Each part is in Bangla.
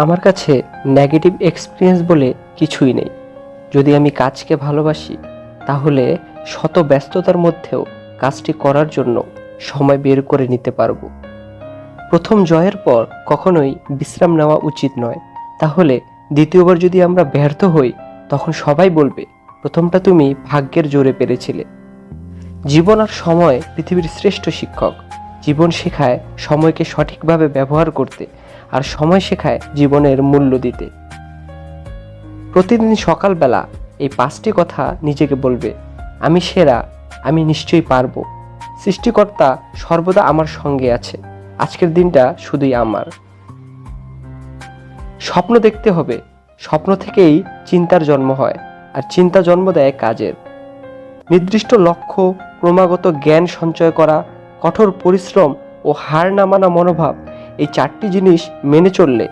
আমার কাছে নেগেটিভ এক্সপিরিয়েন্স বলে কিছুই নেই। যদি আমি কাজকে ভালোবাসি তাহলে শত ব্যস্ততার মধ্যেও কাজটি করার জন্য সময় বের করে নিতে পারবো। প্রথম জয়ের পর কখনোই বিশ্রাম নেওয়া উচিত নয়। তাহলে দ্বিতীয়বার যদি আমরা ব্যর্থ হই তখন সবাই বলবে প্রথমটা তুমি ভাগ্যের জোরে পেরেছিলে। জীবন আর সময় পৃথিবীর শ্রেষ্ঠ শিক্ষক। জীবন শেখায় সময়কে সঠিকভাবে ব্যবহার করতে, আর সময় শেখায় জীবনের মূল্য দিতে। প্রতিদিন সকালবেলা এই 5টি কথা নিজেকে বলবে, আমি সেরা, আমি নিশ্চয়ই পারবো, সৃষ্টিকর্তা সর্বদা আমার সঙ্গে আছে, আজকের দিনটা শুধুই আমার। স্বপ্ন দেখতে হবে, স্বপ্ন থেকেই চিন্তার জন্ম হয়, আর চিন্তা জন্ম দেয় কাজের। নির্দিষ্ট লক্ষ্য, ক্রমাগত জ্ঞান সঞ্চয় করা, কঠোর পরিশ্রম ও হার না মানা মনোভাব, এই 4টি জিনিস মেনে চললে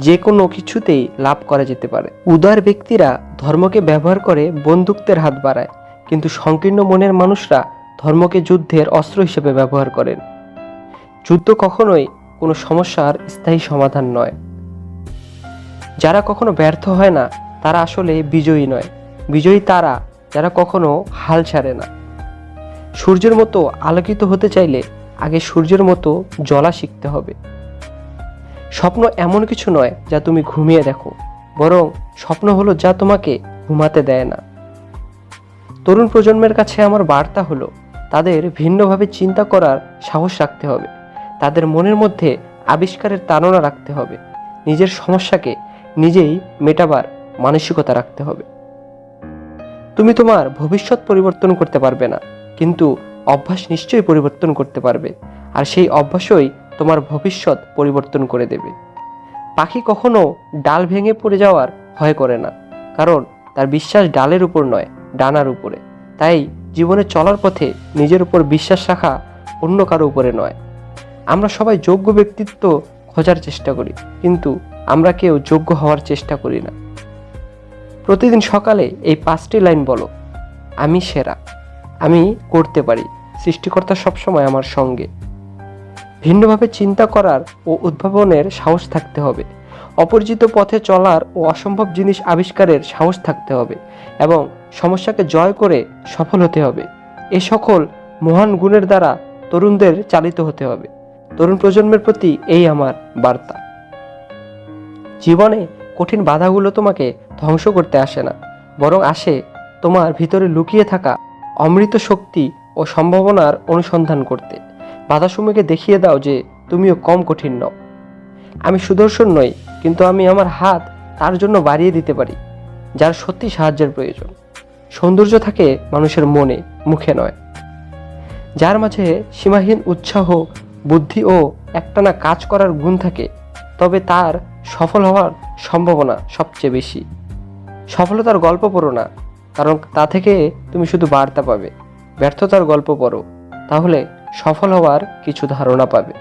যে কোনো কিছুতেই লাভ করা যেতে পারে। উদার ব্যক্তিরা ধর্মকে ব্যবহার করে বন্দুকদের হাত বাড়ায়, কিন্তু সংকীর্ণ মনের মানুষরা ধর্মকে যুদ্ধের অস্ত্র হিসেবে ব্যবহার করেন। যুদ্ধ কখনোই কোনো সমস্যার স্থায়ী সমাধান নয়। যারা কখনো ব্যর্থ হয় না তারা আসলে বিজয়ী নয়। বিজয়ী তারা যারা কখনো হাল ছাড়ে না। সূর্যের মতো আলোকিত হতে চাইলে আগে সূর্যের মতো জ্বলা শিখতে হবে। স্বপ্ন এমন কিছু নয় যা তুমি ঘুমিয়ে দেখো, বরং স্বপ্ন হলো যা তোমাকে ঘুমাতে দেয় না। তরুণ প্রজন্মের কাছে আমার বার্তা হলো, তাদের ভিন্নভাবে চিন্তা করার সাহস রাখতে হবে। তাদের মনের মধ্যে আবিষ্কারের তাড়না রাখতে হবে। নিজের সমস্যাকে নিজেই মেটাবার মানসিকতা রাখতে হবে। তুমি তোমার ভবিষ্যৎ পরিবর্তন করতে পারবে না, কিন্তু অভ্যাস নিশ্চয়ই পরিবর্তন করতে পারবে, আর সেই অভ্যাসই তোমার ভবিষ্যৎ পরিবর্তন করে দেবে। পাখি কখনো ডাল ভেঙে পড়ে যাওয়ার ভয় করে না, কারণ তার বিশ্বাস ডালের উপর নয়, ডানার উপরে। তাই জীবনে চলার পথে নিজের উপর বিশ্বাস রাখা, অন্য কারো উপরে নয়। আমরা সবাই যোগ্য ব্যক্তিত্ব খোঁজার চেষ্টা করি, কিন্তু আমরা কেউ যোগ্য হওয়ার চেষ্টা করি না। প্রতিদিন সকালে এই 5টি লাইন বলো, আমি সেরা, আমি করতে পারি, সৃষ্টিকর্তা সবসময় আমার সঙ্গে। ভিন্নভাবে চিন্তা করার ও উদ্ভাবনের সাহস থাকতে হবে। অপরিচিত পথে চলার ও অসম্ভব জিনিস আবিষ্কারের সাহস থাকতে হবে, এবং সমস্যাকে জয় করে সফল হতে হবে। এ সকল মহান গুণের দ্বারা তরুণদের চালিত হতে হবে। তরুণ প্রজন্মের প্রতি এই আমার বার্তা। জীবনে কঠিন বাধাগুলো তোমাকে ধ্বংস করতে আসে না, বরং আসে তোমার ভিতরে লুকিয়ে থাকা অমৃত শক্তি ও সম্ভাবনার অনুসন্ধান করতে। বাধাসমূহকে দেখিয়ে দাও যে তুমিও কম কঠিন নও। আমি সুদর্শন নই, কিন্তু আমি আমার হাত তার জন্য বাড়িয়ে দিতে পারি যার সত্যি সাহায্যের প্রয়োজন। সৌন্দর্য থাকে মানুষের মনে, মুখে নয়। যার মাঝে সীমাহীন উৎসাহ, বুদ্ধি ও একটানা কাজ করার গুণ থাকে, তবে তার সফল হওয়ার সম্ভাবনা সবচেয়ে বেশি। সফলতার গল্প পড়ো না, কারণ তা থেকে তুমি শুধু বার্তা পাবে। ব্যর্থতার গল্প পড়ো, তাহলে সফল হওয়ার কিছু ধারণা পাবে।